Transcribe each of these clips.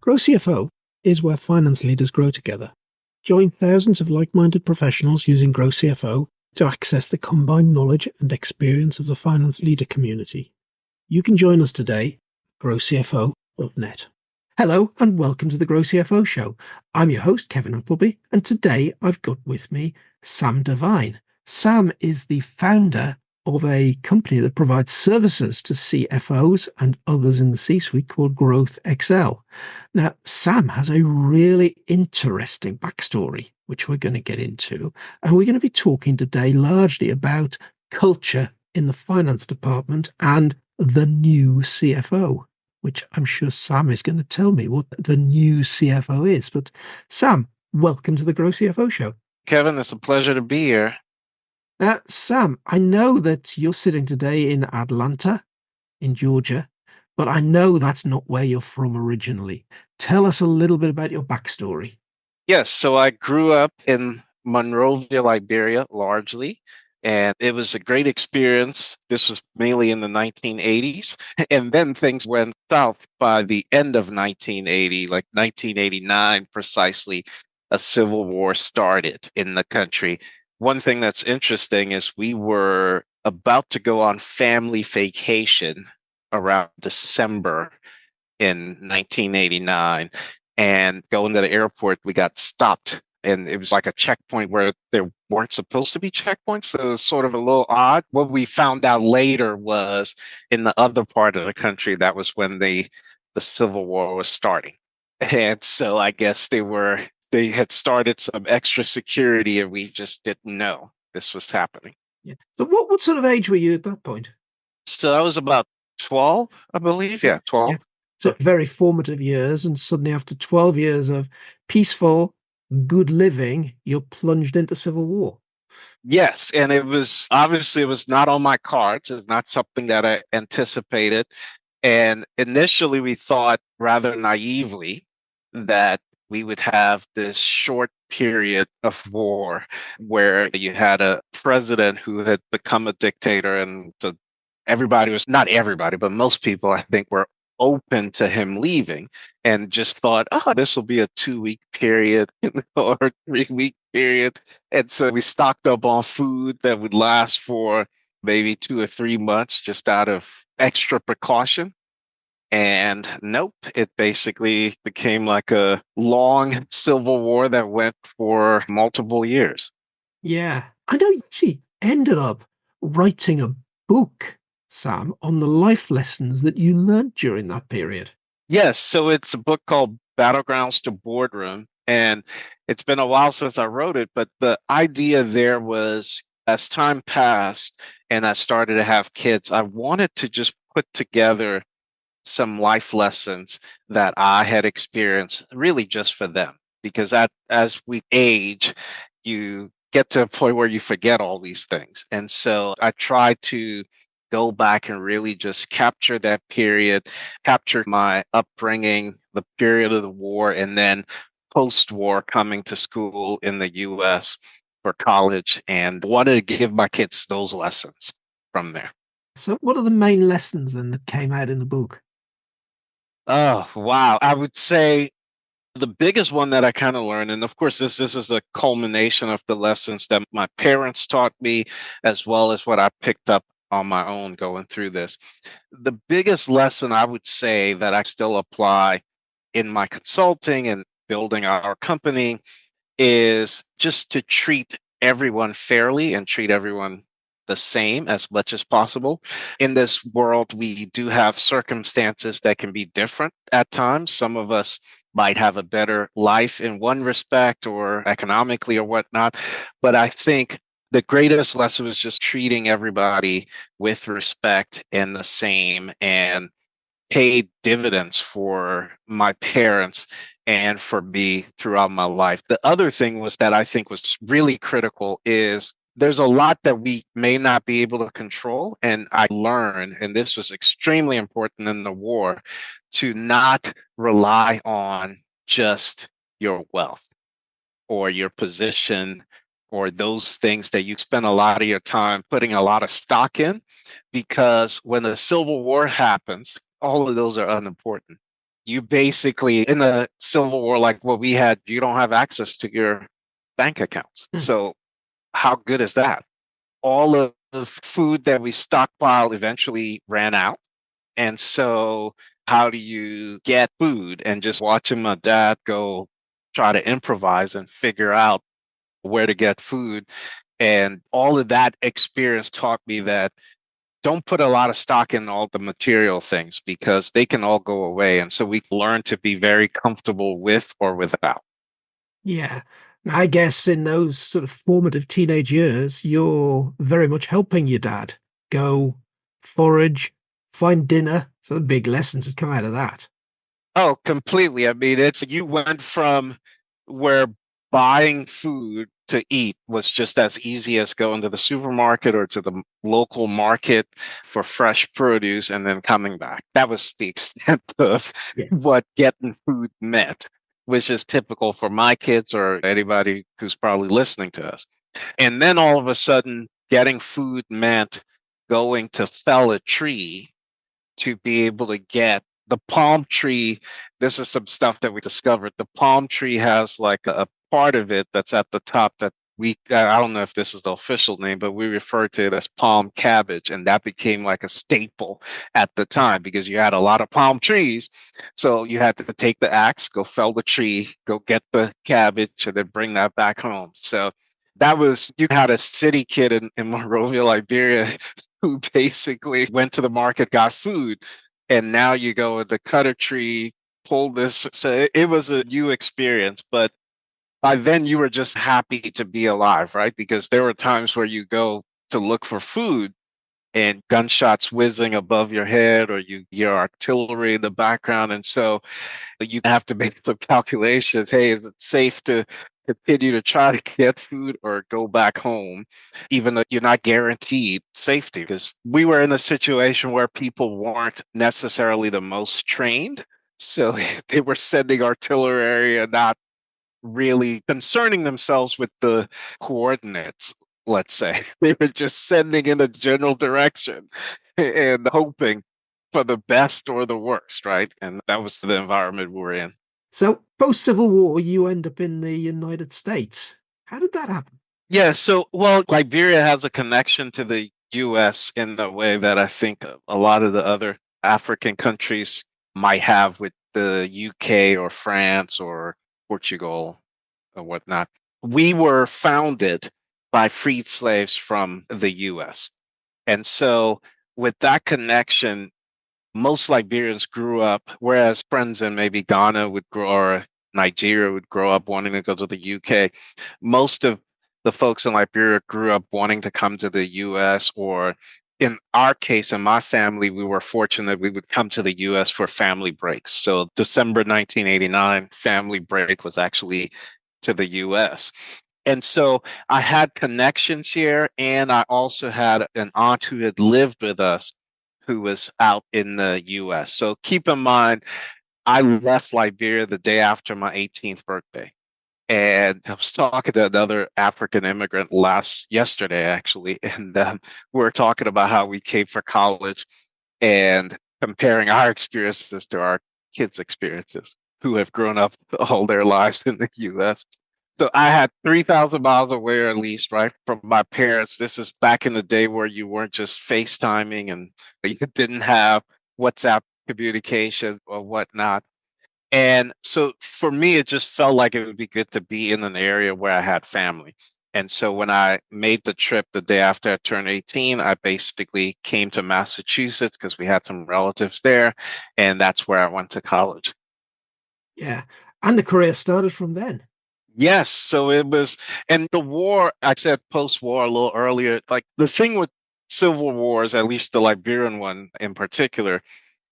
GrowCFO is where finance leaders grow together. Join thousands of like-minded professionals using GrowCFO to access the combined knowledge and experience of the finance leader community. You can join us today at growcfo.net. Hello and welcome to the GrowCFO show. I'm your host, Kevin Appleby, and today I've got with me Sam Divine. Sam is the founder of a company that provides services to CFOs and others in the C-suite called GrowthXel. Now, Sam has a really interesting backstory, which we're going to get into, and we're going to be talking today largely about culture in the finance department and the new CFO, which I'm sure Sam is going to tell me what the new CFO is. But Sam, welcome to the GrowCFO show. Kevin, it's a pleasure to be here. Now, Sam, I know that you're sitting today in Atlanta, in Georgia, but I know that's not where you're from originally. Tell us a little bit about your backstory. Yes, so I grew up in Monrovia, Liberia, largely, and it was a great experience. This was mainly in the 1980s, and then things went south by the end of 1980, like 1989 precisely. A civil war started in the country. One thing that's interesting is we were about to go on family vacation around December in 1989, and going to the airport, we got stopped. And it was like a checkpoint where there weren't supposed to be checkpoints. So it was sort of a little odd. What we found out later was in the other part of the country, that was when the Civil War was starting. And so I guess they had started some extra security and we just didn't know this was happening. Yeah. So what sort of age were you at that point? So I was about 12, I believe. Yeah, 12. Yeah. So very formative years, and suddenly after 12 years of peaceful, good living, you're plunged into civil war. Yes, and it was not on my cards. It's not something that I anticipated. And initially we thought rather naively that we would have this short period of war where you had a president who had become a dictator, and not everybody, but most people, I think, were open to him leaving and just thought, oh, this will be a 2-week period or a 3-week period. And so we stocked up on food that would last for maybe 2 or 3 months just out of extra precaution. And nope, it basically became like a long civil war that went for multiple years. Yeah. I know you actually ended up writing a book, Sam, on the life lessons that you learned during that period. Yes, so it's a book called Battlegrounds to Boardroom, and it's been a while since I wrote it, but the idea there was as time passed and I started to have kids, I wanted to just put together some life lessons that I had experienced really just for them. Because as we age, you get to a point where you forget all these things. And so I try to go back and really just capture that period, capture my upbringing, the period of the war, and then post-war coming to school in the US for college, and wanted to give my kids those lessons from there. So what are the main lessons then that came out in the book? Oh, wow. I would say the biggest one that I kind of learned, and of course, this is a culmination of the lessons that my parents taught me, as well as what I picked up on my own going through this. The biggest lesson I would say that I still apply in my consulting and building our company is just to treat everyone fairly and treat everyone the same as much as possible. In this world, we do have circumstances that can be different at times. Some of us might have a better life in one respect or economically or whatnot. But I think the greatest lesson was just treating everybody with respect and the same, and paid dividends for my parents and for me throughout my life. The other thing was that I think was really critical is there's a lot that we may not be able to control. And I learned, and this was extremely important in the war, to not rely on just your wealth or your position or those things that you spend a lot of your time putting a lot of stock in, because when the Civil War happens, all of those are unimportant. You basically, in the Civil War, like what we had, you don't have access to your bank accounts. Hmm. So how good is that? All of the food that we stockpiled eventually ran out. And so how do you get food? And just watching my dad go try to improvise and figure out where to get food. And all of that experience taught me that don't put a lot of stock in all the material things because they can all go away. And so we learn to be very comfortable with or without. Yeah. I guess in those sort of formative teenage years, you're very much helping your dad go forage, find dinner. So the big lessons that come out of that. Oh, completely. I mean, it's you went from where buying food to eat was just as easy as going to the supermarket or to the local market for fresh produce and then coming back. That was the extent of Yeah. what getting food meant, which is typical for my kids or anybody who's probably listening to us. And then all of a sudden, getting food meant going to fell a tree to be able to get the palm tree. This is some stuff that we discovered. The palm tree has like a part of it that's at the top that I don't know if this is the official name, but we refer to it as palm cabbage. And that became like a staple at the time because you had a lot of palm trees. So you had to take the axe, go fell the tree, go get the cabbage, and then bring that back home. So that was, you had a city kid in Monrovia, Liberia, who basically went to the market, got food, and now you go to cut a tree, pull this. So it was a new experience, but by then you were just happy to be alive, right? Because there were times where you go to look for food and gunshots whizzing above your head or you hear artillery in the background. And so you have to make some calculations. Hey, is it safe to continue to try to get food or go back home, even though you're not guaranteed safety? Because we were in a situation where people weren't necessarily the most trained. So they were sending artillery and not really concerning themselves with the coordinates, let's say. They were just sending in a general direction and hoping for the best or the worst, right? And that was the environment we were in. So post-Civil War, you end up in the United States. How did that happen? Yeah, so, well, Liberia has a connection to the US in the way that I think a lot of the other African countries might have with the UK or France or Portugal or whatnot. We were founded by freed slaves from the US. And so, with that connection, most Liberians grew up, whereas friends in maybe Ghana would grow or Nigeria would grow up wanting to go to the UK. Most of the folks in Liberia grew up wanting to come to the US, or in our case, in my family, we were fortunate we would come to the US for family breaks. So December 1989, family break was actually to the US. And so I had connections here, and I also had an aunt who had lived with us who was out in the US. So keep in mind, I left Liberia the day after my 18th birthday. And I was talking to another African immigrant yesterday, actually, and we were talking about how we came for college and comparing our experiences to our kids' experiences who have grown up all their lives in the US. So I had 3,000 miles away, or at least, right, from my parents. This is back in the day where you weren't just FaceTiming and you didn't have WhatsApp communication or whatnot. And so for me, it just felt like it would be good to be in an area where I had family. And so when I made the trip the day after I turned 18, I basically came to Massachusetts because we had some relatives there. And that's where I went to college. Yeah. And the career started from then. Yes. So it was, and the war, I said post war a little earlier, like the thing with civil wars, at least the Liberian one in particular,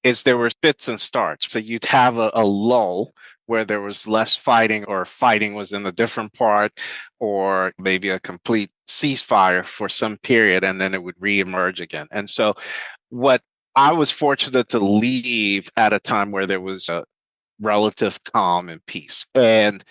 is there were fits and starts. So you'd have a lull where there was less fighting or fighting was in a different part or maybe a complete ceasefire for some period and then it would reemerge again. And so what I was fortunate to leave at a time where there was a relative calm and peace. And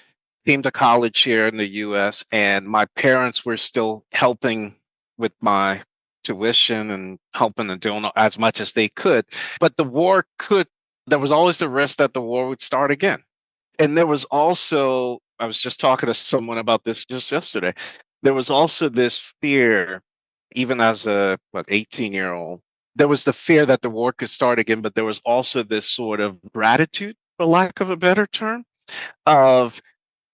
came to college here in the US, and my parents were still helping with my tuition and helping and doing as much as they could. But the war could there was always the risk that the war would start again. And there was also, I was just talking to someone about this just yesterday. There was also this fear, even as a 18-year-old, there was the fear that the war could start again, but there was also this sort of gratitude, for lack of a better term, of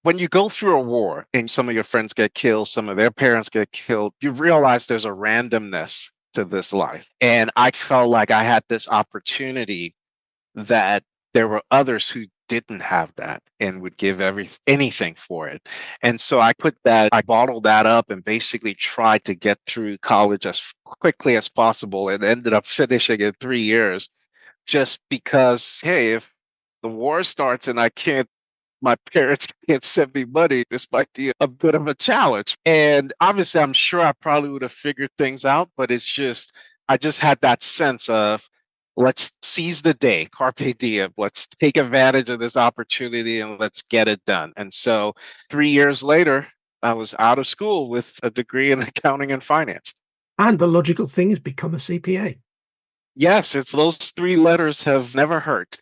when you go through a war and some of your friends get killed, some of their parents get killed, you realize there's a randomness to this life. And I felt like I had this opportunity that there were others who didn't have that and would give anything for it. And so I bottled that up and basically tried to get through college as quickly as possible and ended up finishing in 3 years just because, hey, if the war starts and my parents can't send me money, this might be a bit of a challenge. And obviously, I'm sure I probably would have figured things out, but I just had that sense of, let's seize the day, carpe diem. Let's take advantage of this opportunity and let's get it done. And so 3 years later, I was out of school with a degree in accounting and finance. And the logical thing is become a CPA. Yes, it's those three letters have never hurt.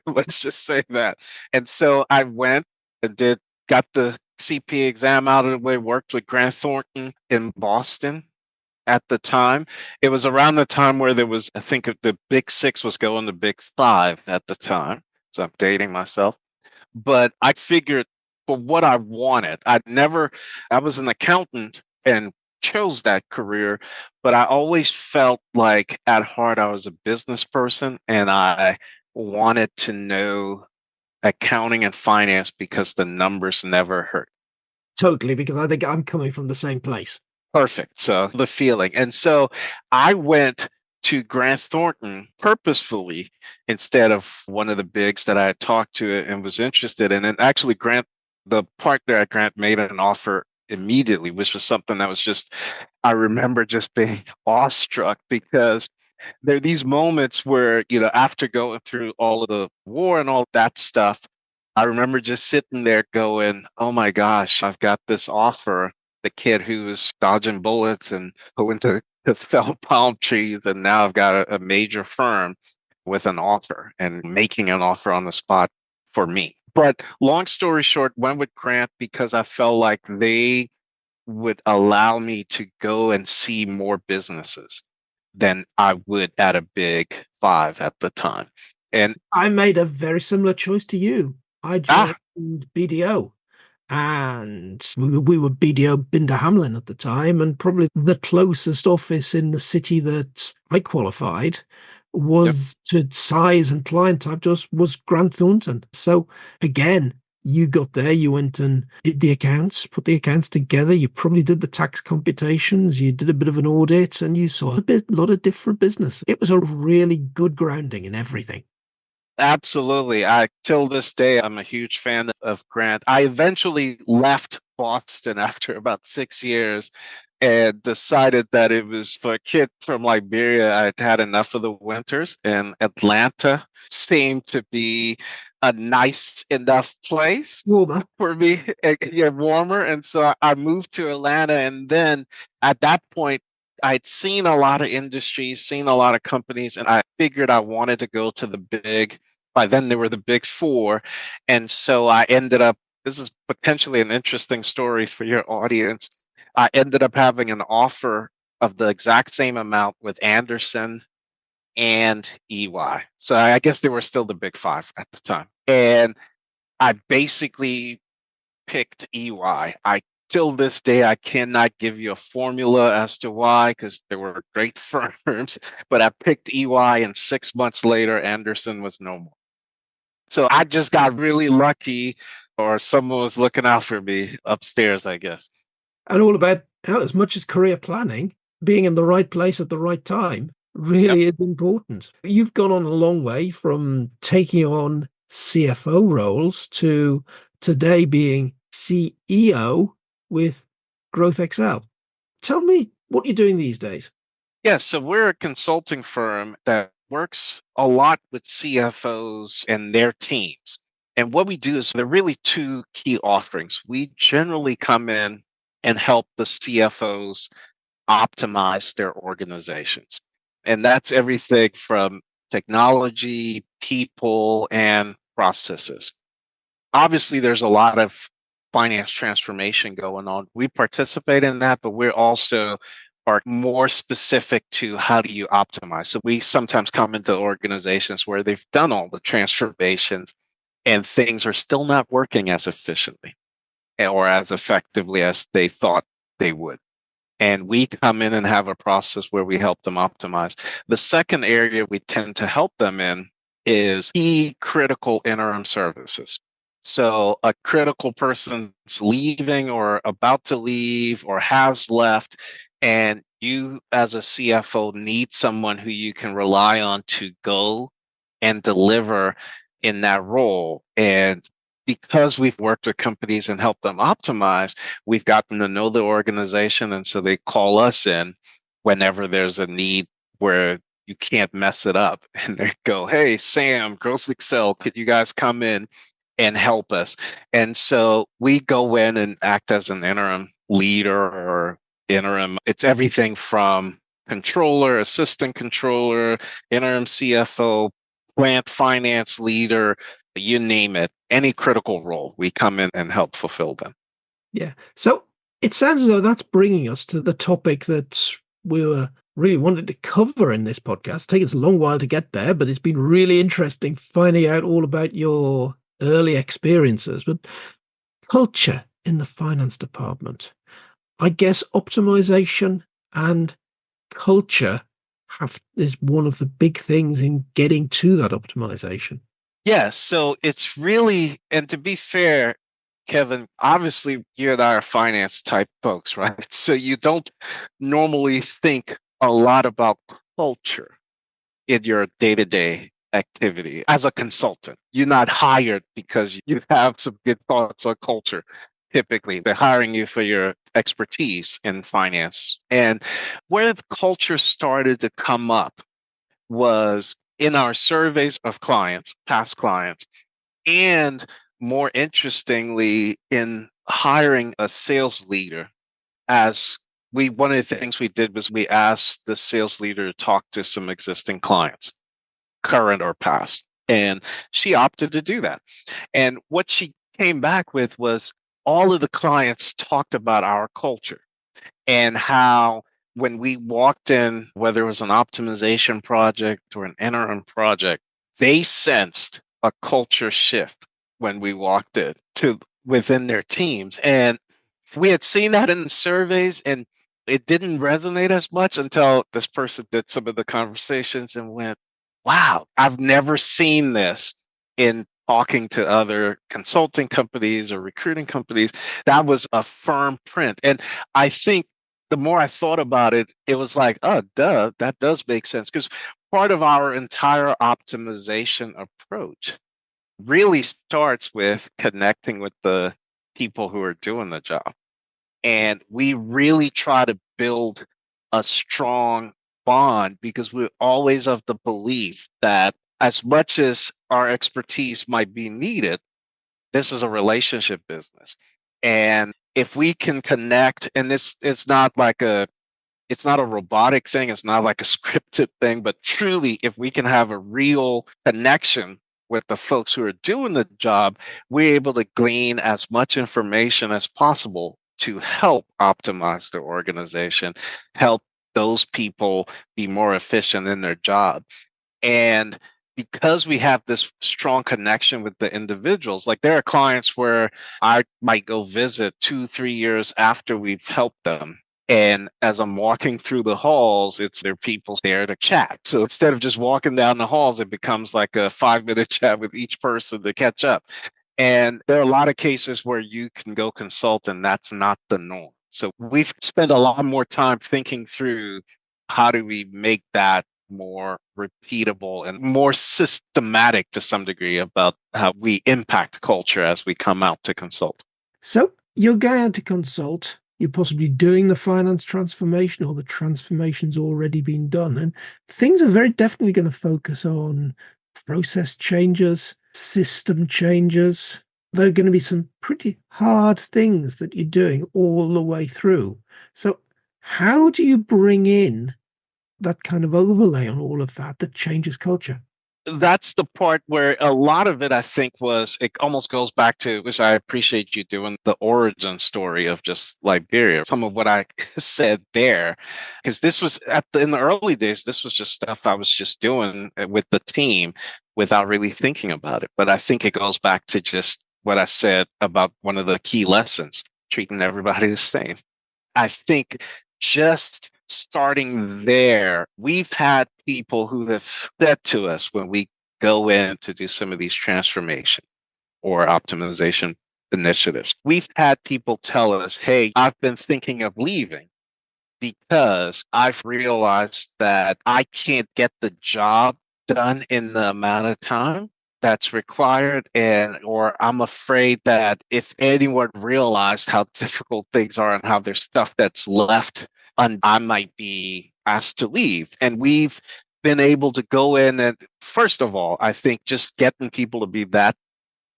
Let's just say that. And so I went and got the CPA exam out of the way, worked with Grant Thornton in Boston at the time. It was around the time where there was, I think the Big Six was going to Big Five at the time. So I'm dating myself. But I figured for what I wanted, I was an accountant and chose that career, but I always felt like at heart I was a business person and I wanted to know accounting and finance because the numbers never hurt. Totally, because I think I'm coming from the same place. Perfect. So the feeling. And so I went to Grant Thornton purposefully instead of one of the bigs that I had talked to and was interested in. And actually, the partner at Grant made an offer immediately, which was something that was I remember just being awestruck because there are these moments where, after going through all of the war and all that stuff, I remember just sitting there going, oh my gosh, I've got this offer. The kid who was dodging bullets and who went to fell palm trees, and now I've got a major firm with an offer and making an offer on the spot for me. But long story short, went with Grant because I felt like they would allow me to go and see more businesses than I would at a big five at the time. And I made a very similar choice to you. I joined ah, BDO, and we were BDO Binder Hamlin at the time, and probably the closest office in the city that I qualified yep, was to size and client type just was Grant Thornton. So again, you got there, you went and did the accounts, put the accounts together, you probably did the tax computations, you did a bit of an audit, and you saw a lot of different business. It was a really good grounding in everything. absolutely. Till this day, I'm a huge fan of Grant. I eventually left Boston after about 6 years and decided that it was for a kid from Liberia. I'd had enough of the winters, and Atlanta seemed to be a nice enough place Warmer. for me, yeah, warmer. And so I moved to Atlanta. And then at that point, I'd seen a lot of industries, seen a lot of companies, and I figured I wanted to go to by then there were the big four. And so I ended up, this is potentially an interesting story for your audience. I ended up having an offer of the exact same amount with Anderson and EY. So I guess they were still the big five at the time. And I basically picked EY. Till this day, I cannot give you a formula as to why, because they were great firms, but I picked EY, and 6 months later, Anderson was no more. So I just got really lucky, or someone was looking out for me upstairs, I guess. And all about as much as career planning, being in the right place at the right time Yep. really is important. You've gone on a long way from taking on CFO roles to today being CEO with GrowthXel. Tell me what you're doing these days. Yeah, so we're a consulting firm that works a lot with CFOs and their teams. And what we do is there are really two key offerings. We generally come in and help the CFOs optimize their organizations. And that's everything from technology, people and processes. Obviously, there's a lot of finance transformation going on. We participate in that, but we're also are more specific to how do you optimize. So we sometimes come into organizations where they've done all the transformations and things are still not working as efficiently or as effectively as they thought they would. And we come in and have a process where we help them optimize. The second area we tend to help them in is key critical interim services. So a critical person's leaving or about to leave or has left, and you as a CFO need someone who you can rely on to go and deliver in that role. And because we've worked with companies and helped them optimize, we've gotten to know the organization. And so they call us in whenever there's a need where you can't mess it up. And they go, hey, Sam, GrowthXel, could you guys come in and help us? And so we go in and act as an interim leader or interim. It's everything from controller, assistant controller, interim CFO, plant finance leader, you name it, any critical role, we come in and help fulfill them. Yeah. So it sounds as though that's bringing us to the topic that we were really wanted to cover in this podcast. It's taken us a long while to get there, but it's been really interesting finding out all about your early experiences. But culture in the finance department, I guess optimization and culture is one of the big things in getting to that optimization. Yeah, so it's really, and to be fair, Kevin, obviously you and I are finance type folks, right? So you don't normally think a lot about culture in your day-to-day activity as a consultant. You're not hired because you have some good thoughts on culture. Typically, they're hiring you for your expertise in finance. And where the culture started to come up was in our surveys of clients, past clients, and more interestingly, in hiring a sales leader. As one of the things we did was we asked the sales leader to talk to some existing clients, current or past, and she opted to do that. And what she came back with was all of the clients talked about our culture and how when we walked in, whether it was an optimization project or an interim project, they sensed a culture shift when we walked in to within their teams. And we had seen that in the surveys and it didn't resonate as much until this person did some of the conversations and went, wow, I've never seen this in talking to other consulting companies or recruiting companies. That was a firm print. And I think the more I thought about it, it was like, oh, duh, that does make sense. Because part of our entire optimization approach really starts with connecting with the people who are doing the job. And we really try to build a strong bond because we're always of the belief that as much as our expertise might be needed, this is a relationship business. And if we can connect, and it's not a robotic thing, it's not like a scripted thing, but truly, if we can have a real connection with the folks who are doing the job, we're able to glean as much information as possible to help optimize the organization, help those people be more efficient in their job. And because we have this strong connection with the individuals, like there are clients where I might go visit 2-3 years after we've helped them. And as I'm walking through the halls, there are people there to chat. So instead of just walking down the halls, it becomes like a 5-minute chat with each person to catch up. And there are a lot of cases where you can go consult and that's not the norm. So we've spent a lot more time thinking through how do we make that more repeatable and more systematic to some degree about how we impact culture as we come out to consult. So you're going out to consult, you're possibly doing the finance transformation or the transformation's already been done. And things are very definitely going to focus on process changes, system changes. There are going to be some pretty hard things that you're doing all the way through. So how do you bring in that kind of overlay on all of that changes culture? that's the part where a lot of it, I think, it almost goes back to, which I appreciate you doing, the origin story of just Liberia. Some of what I said there, because this was in the early days, this was just stuff I was just doing with the team without really thinking about it. But I think it goes back to just what I said about one of the key lessons, treating everybody the same. I think just starting there, we've had people who have said to us when we go in to do some of these transformation or optimization initiatives, we've had people tell us, hey, I've been thinking of leaving because I've realized that I can't get the job done in the amount of time that's required, and or I'm afraid that if anyone realized how difficult things are and how there's stuff that's left, I might be asked to leave. And we've been able to go in and, first of all, I think just getting people to be that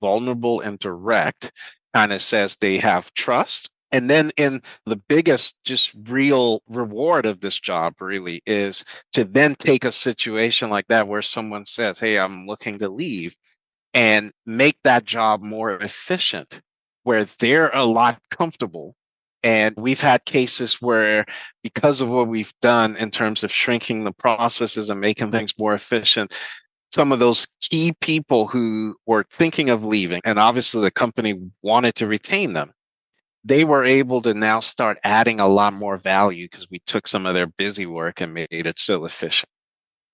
vulnerable and direct kind of says they have trust. And then, in the biggest, just real reward of this job really is to then take a situation like that where someone says, hey, I'm looking to leave, and make that job more efficient, where they're a lot comfortable. And we've had cases where, because of what we've done in terms of shrinking the processes and making things more efficient, some of those key people who were thinking of leaving, and obviously the company wanted to retain them, they were able to now start adding a lot more value because we took some of their busy work and made it so efficient.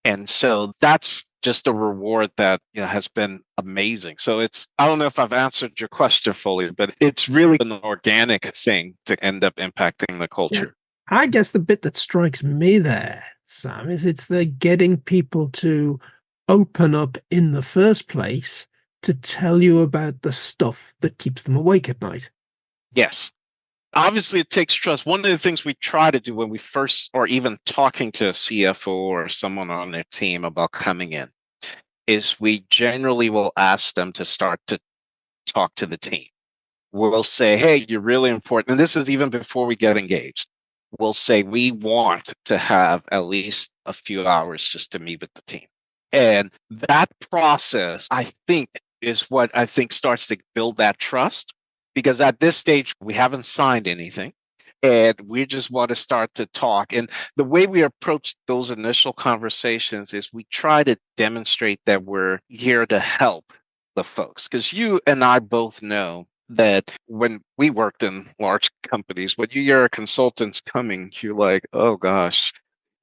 And so that's just a reward that, has been amazing. So I don't know if I've answered your question fully, but it's really an organic thing to end up impacting the Yeah. culture. I guess the bit that strikes me there, Sam, is it's the getting people to open up in the first place to tell you about the stuff that keeps them awake at night. Yes. Obviously, it takes trust. One of the things we try to do when we first, or even talking to a CFO or someone on their team about coming in, is we generally will ask them to start to talk to the team. We'll say, hey, you're really important. And this is even before we get engaged. We'll say, we want to have at least a few hours just to meet with the team. And that process, I think, is what I think starts to build that trust, because at this stage, we haven't signed anything and we just want to start to talk. And the way we approach those initial conversations is we try to demonstrate that we're here to help the folks, because you and I both know that when we worked in large companies, when you hear a consultant's coming, you're like, oh gosh,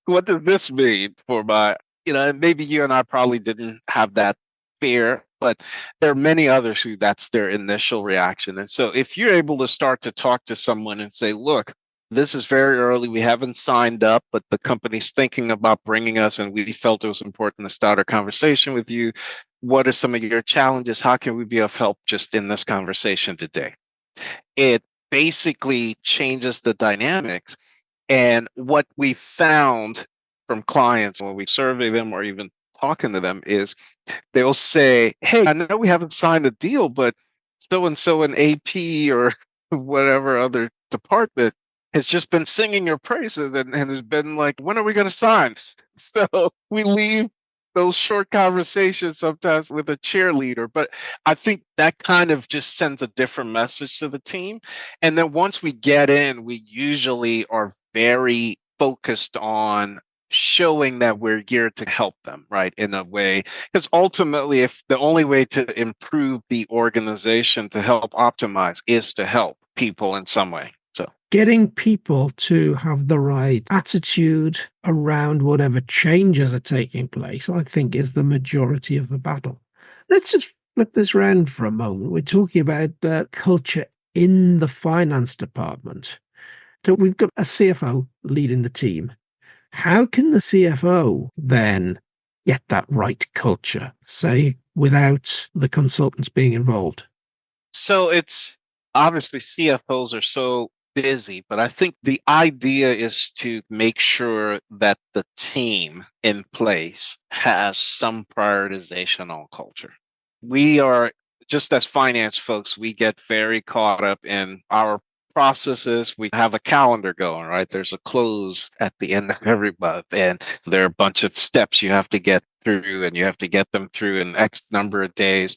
what does this mean for my, and maybe you and I probably didn't have that fear, but there are many others who that's their initial reaction. And so if you're able to start to talk to someone and say, look, this is very early, we haven't signed up, but the company's thinking about bringing us, and we felt it was important to start a conversation with you. What are some of your challenges? How can we be of help just in this conversation today? It basically changes the dynamics. And what we found from clients when we survey them or even talking to them is they'll say, hey, I know we haven't signed a deal, but so and so in AP or whatever other department has just been singing your praises and has been like, when are we going to sign? So we leave those short conversations sometimes with a cheerleader. But I think that kind of just sends a different message to the team. And then once we get in, we usually are very focused on showing that we're here to help them, right, in a way. Because ultimately, if the only way to improve the organization, to help optimize, is to help people in some way. So getting people to have the right attitude around whatever changes are taking place, I think, is the majority of the battle. Let's just flip this round for a moment. We're talking about the culture in the finance department. So we've got a CFO leading the team. How can the CFO then get that right culture, say, without the consultants being involved? So it's obviously CFOs are so busy, but I think the idea is to make sure that the team in place has some prioritization on culture. We are, just as finance folks, we get very caught up in our process is we have a calendar going, right? There's a close at the end of every month, and there are a bunch of steps you have to get through, and you have to get them through in X number of days.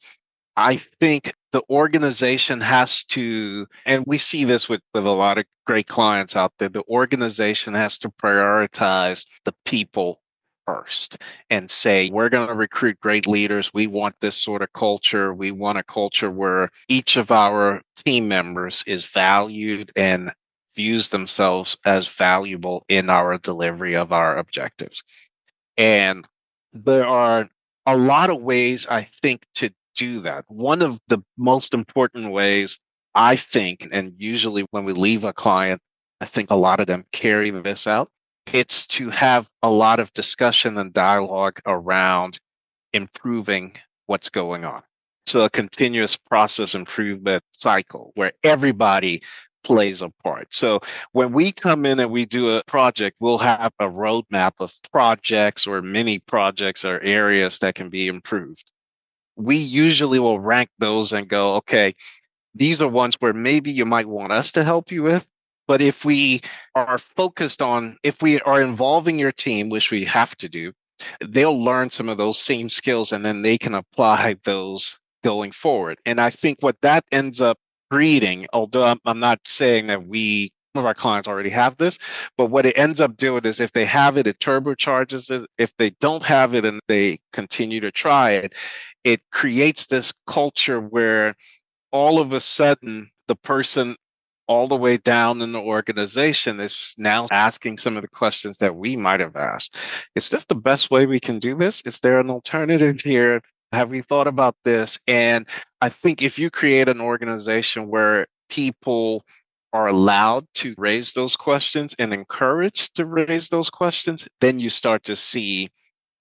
I think the organization has to, and we see this with a lot of great clients out there, the organization has to prioritize the people first and say, we're going to recruit great leaders. We want this sort of culture. We want a culture where each of our team members is valued and views themselves as valuable in our delivery of our objectives. And there are a lot of ways, I think, to do that. One of the most important ways, I think, and usually when we leave a client, I think a lot of them carry this out. It's to have a lot of discussion and dialogue around improving what's going on. So a continuous process improvement cycle where everybody plays a part. So when we come in and we do a project, we'll have a roadmap of projects or mini projects or areas that can be improved. We usually will rank those and go, okay, these are ones where maybe you might want us to help you with. But if we are focused on, if we are involving your team, which we have to do, they'll learn some of those same skills and then they can apply those going forward. And I think what that ends up breeding, although I'm not saying that some of our clients already have this, but what it ends up doing is if they have it, it turbocharges it. If they don't have it and they continue to try it, it creates this culture where all of a sudden the person all the way down in the organization is now asking some of the questions that we might have asked. Is this the best way we can do this? Is there an alternative here? Have we thought about this? And I think if you create an organization where people are allowed to raise those questions and encouraged to raise those questions, then you start to see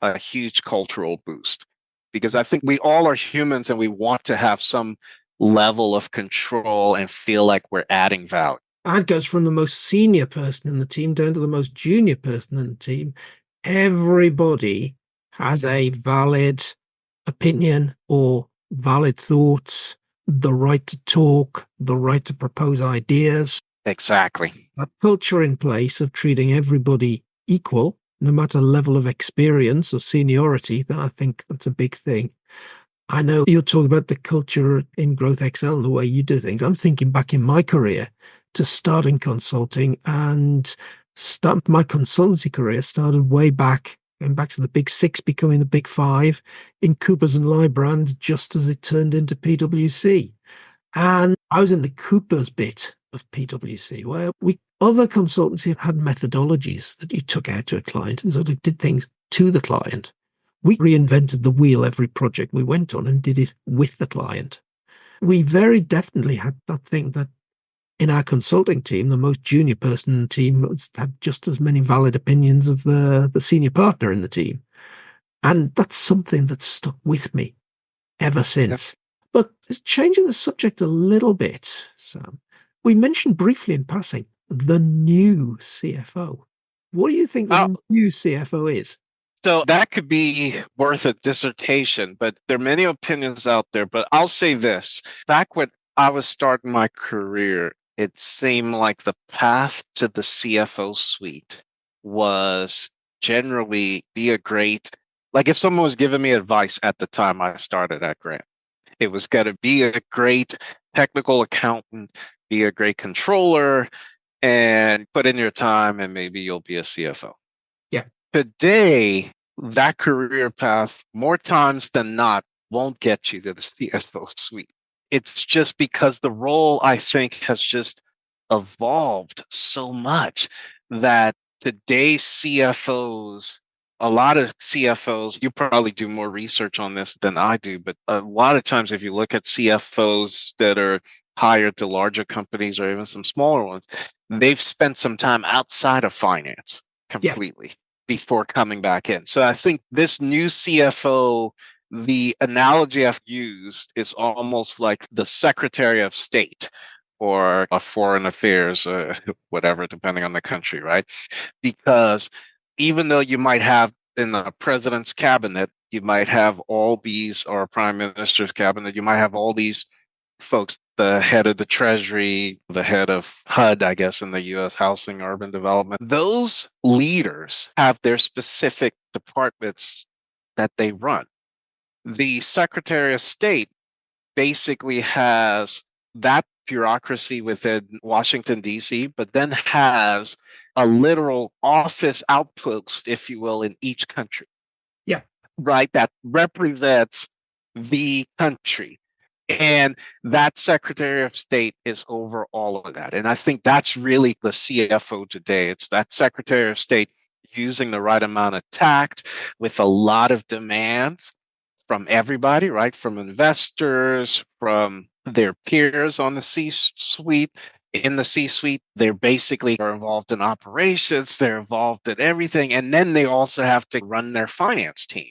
a huge cultural boost. Because I think we all are humans and we want to have some level of control and feel like we're adding value. And it goes from the most senior person in the team down to the most junior person in the team. Everybody has a valid opinion or valid thoughts, the right to talk, the right to propose ideas. Exactly. A culture in place of treating everybody equal, no matter level of experience or seniority, then I think that's a big thing. I know you're talking about the culture in GrowthXel and the way you do things. I'm thinking back in my career to starting consulting, and my consultancy career started way back, going back to the big six becoming the big five in Coopers and Lybrand, just as it turned into PwC. And I was in the Coopers bit of PwC, where other consultancy had methodologies that you took out to a client and sort of did things to the client. We reinvented the wheel every project we went on and did it with the client. We very definitely had that thing that in our consulting team, the most junior person in the team had just as many valid opinions as the senior partner in the team. And that's something that's stuck with me ever since. Yep. But it's changing the subject a little bit, Sam. We mentioned briefly in passing the new CFO. What do you think the new CFO is? So that could be worth a dissertation, but there are many opinions out there. But I'll say this. Back when I was starting my career, it seemed like the path to the CFO suite was generally be a great, like if someone was giving me advice at the time I started at Grant, it was going to be a great technical accountant, be a great controller, and put in your time and maybe you'll be a CFO. Yeah. Today, that career path, more times than not, won't get you to the CFO suite. It's just because the role, I think, has just evolved so much that today's CFOs, a lot of CFOs, you probably do more research on this than I do, but a lot of times if you look at CFOs that are hired to larger companies or even some smaller ones, they've spent some time outside of finance completely. Yeah. Before coming back in. So I think this new CFO, the analogy I've used is almost like the Secretary of State or a Foreign Affairs or whatever, depending on the country, right? Because even though you might have in the president's cabinet, you might have all these, or prime minister's cabinet, you might have all these folks, the head of the Treasury, the head of HUD, I guess, in the U.S. Housing Urban Development, those leaders have their specific departments that they run. The Secretary of State basically has that bureaucracy within Washington, D.C., but then has a literal office outpost, if you will, in each country. Yeah. Right? That represents the country. And that Secretary of State is over all of that. And I think that's really the CFO today. It's that Secretary of State using the right amount of tact with a lot of demands from everybody, right? From investors, from their peers on the C-suite. In the C-suite, they're basically are involved in operations, they're involved in everything, and then they also have to run their finance team.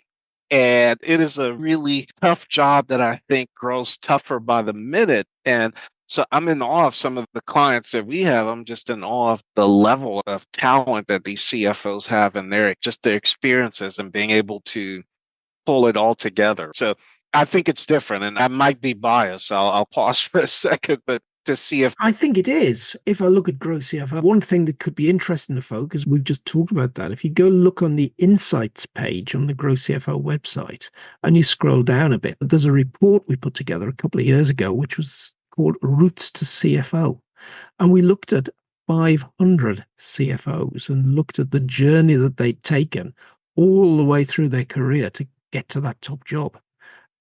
And it is a really tough job that I think grows tougher by the minute. And so I'm in awe of some of the clients that we have. I'm just in awe of the level of talent that these CFOs have and their experiences and being able to pull it all together. So I think it's different, and I might be biased. I'll pause for a second, but to see if I think it is. If I look at GrowCFO, one thing that could be interesting to folks, is we've just talked about that. If you go look on the insights page on the GrowCFO website and you scroll down a bit, there's a report we put together a couple of years ago, which was called Routes to CFO. And we looked at 500 CFOs and looked at the journey that they'd taken all the way through their career to get to that top job.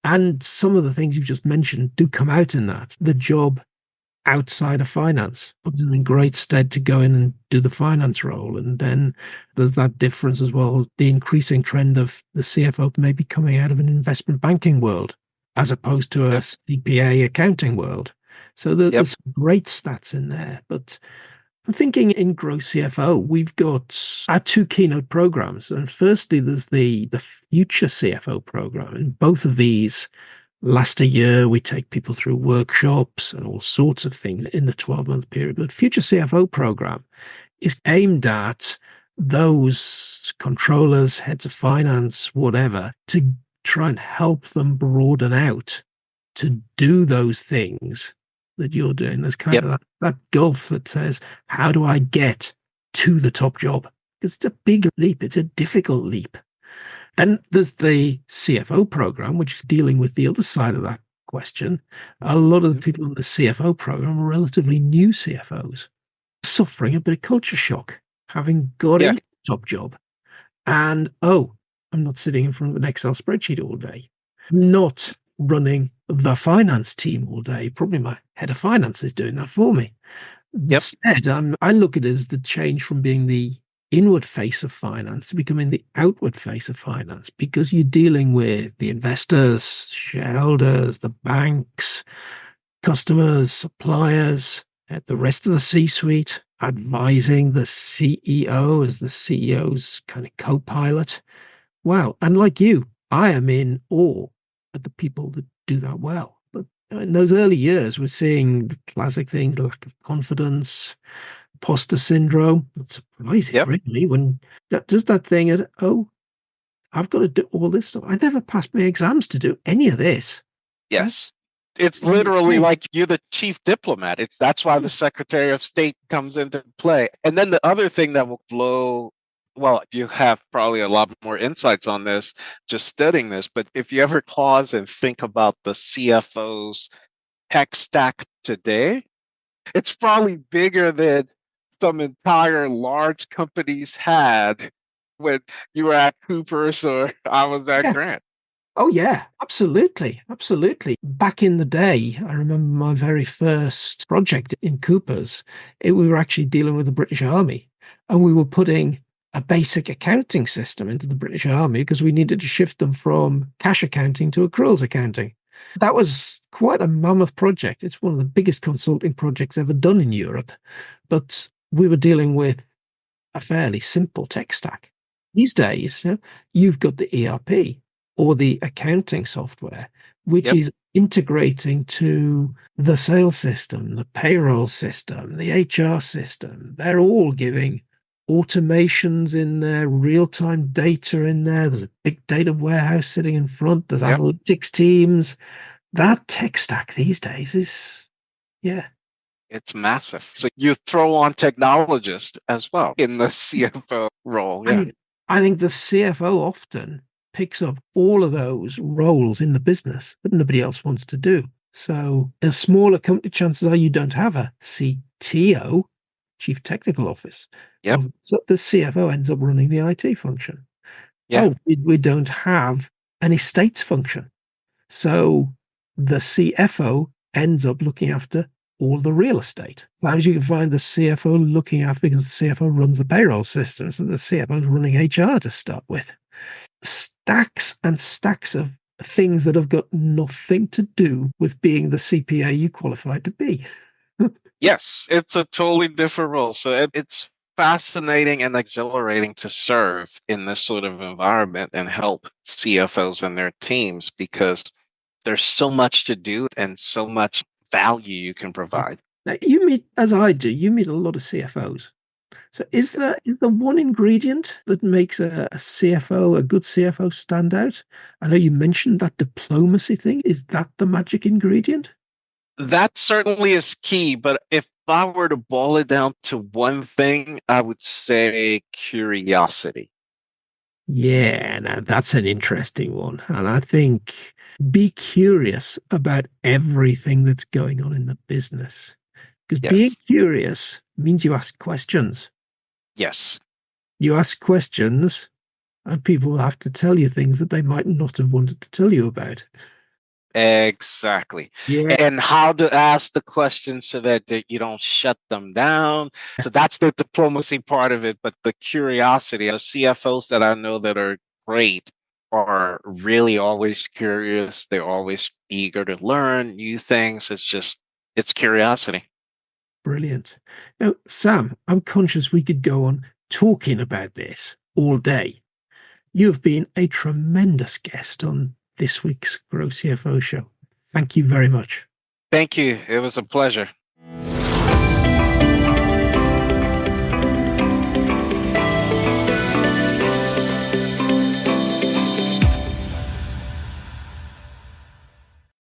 And some of the things you've just mentioned do come out in that. The job outside of finance, put them in great stead to go in and do the finance role. And then there's that difference as well, the increasing trend of the CFO maybe coming out of an investment banking world as opposed to a CPA accounting world. So there's great stats in there. But I'm thinking in GrowCFO, we've got our two keynote programs. And firstly, there's the Future CFO program. And both of these last a year. We take people through workshops and all sorts of things in the 12-month period. But Future CFO program is aimed at those controllers, heads of finance, whatever, to try and help them broaden out to do those things that you're doing. There's kind of that gulf that says, how do I get to the top job? Because it's a big leap. It's a difficult leap. Then there's the CFO program, which is dealing with the other side of that question. A lot of the people in the CFO program are relatively new CFOs, suffering a bit of culture shock, having got into the top job. And, I'm not sitting in front of an Excel spreadsheet all day, not running the finance team all day. Probably my head of finance is doing that for me. Instead, I look at it as the change from being the inward face of finance to becoming the outward face of finance, because you're dealing with the investors, shareholders, the banks, customers, suppliers, the rest of the C-suite, advising the CEO as the CEO's kind of co-pilot. Wow. And like you, I am in awe at the people that do that well. But in those early years, we're seeing the classic things, lack of confidence, imposter syndrome. Not surprising, really, when does that thing at, I've got to do all this stuff. I never passed my exams to do any of this. Yes. It's literally like you're the chief diplomat. That's why the Secretary of State comes into play. And then the other thing that will blow, well, you have probably a lot more insights on this just studying this, but if you ever pause and think about the CFO's tech stack today, it's probably bigger than some entire large companies had when you were at Cooper's or I was at Grant. Oh, yeah, absolutely. Absolutely. Back in the day, I remember my very first project in Cooper's, we were actually dealing with the British Army, and we were putting a basic accounting system into the British Army because we needed to shift them from cash accounting to accruals accounting. That was quite a mammoth project. It's one of the biggest consulting projects ever done in Europe, but we were dealing with a fairly simple tech stack. These days, you've got the ERP or the accounting software, which is integrating to the sales system, the payroll system, the HR system. They're all giving automations in there, real-time data in there. There's a big data warehouse sitting in front. There's analytics teams. that tech stack these days is, yeah. It's massive. So you throw on technologist as well in the CFO role. Yeah. And I think the CFO often picks up all of those roles in the business that nobody else wants to do. So in a smaller company, chances are you don't have a CTO, Chief Technical Office. Yep. So the CFO ends up running the IT function. Yeah. Oh, we don't have an estates function. So the CFO ends up looking after all the real estate. Sometimes you can find the CFO looking after, because the CFO runs the payroll systems and the CFO is running HR to start with. Stacks and stacks of things that have got nothing to do with being the CPA you qualified to be. Yes, it's a totally different role. So it's fascinating and exhilarating to serve in this sort of environment and help CFOs and their teams because there's so much to do and so much value you can provide. Now, you meet, as I do, you meet a lot of CFOs. So is the one ingredient that makes a CFO, a good CFO, stand out? I know you mentioned that diplomacy thing. Is that the magic ingredient? That certainly is key, but if I were to boil it down to one thing, I would say curiosity. Yeah, now that's an interesting one. And I think be curious about everything that's going on in the business. Because being Yes. curious means you ask questions. Yes. You ask questions, and people will have to tell you things that they might not have wanted to tell you about. Exactly. Yeah, And how to ask the questions so that you don't shut them down. So that's the diplomacy part of it. But the curiosity, the CFOs that I know that are great are really always curious. They're always eager to learn new things. It's curiosity. brilliant. Now, Sam, I'm conscious we could go on talking about this all day. You've been a tremendous guest on this week's GrowCFO show. Thank you very much. Thank you. It was a pleasure.